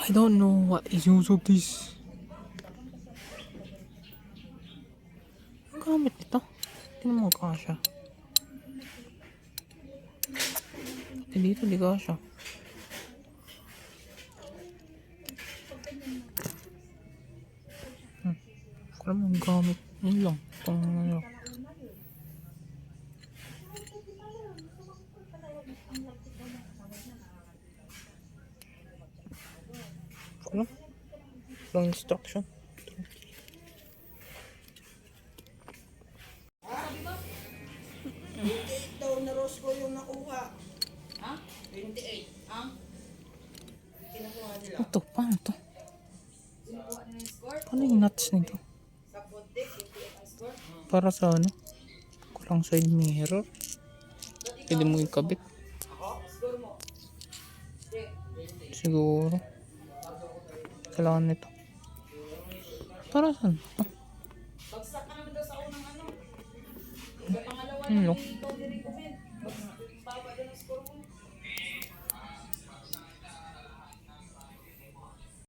I don't know what is use of this. Ang gamit nito. Hindi naman kasha. Eh dito di kasha. Alam mo ang gamit. Yun lang. Itong ano. Alam. Walang instruction. Daw na Rosco yung nakuha. Ha? 28. Ang? Kinukuha nila. Ito, paano to? Sinukuha nila yung score? Paano yung nuts nito? Sa Bontek, 28 ang score? Para sa ano? Kulang side mirror. Pwede mo ikabit. Score mo? Siguro. Kailangan nito. Para saan? Ah, Bagsak ka naman daw sa unang ano. Sa pangalawa Ano? lang ikaw ni-recommend.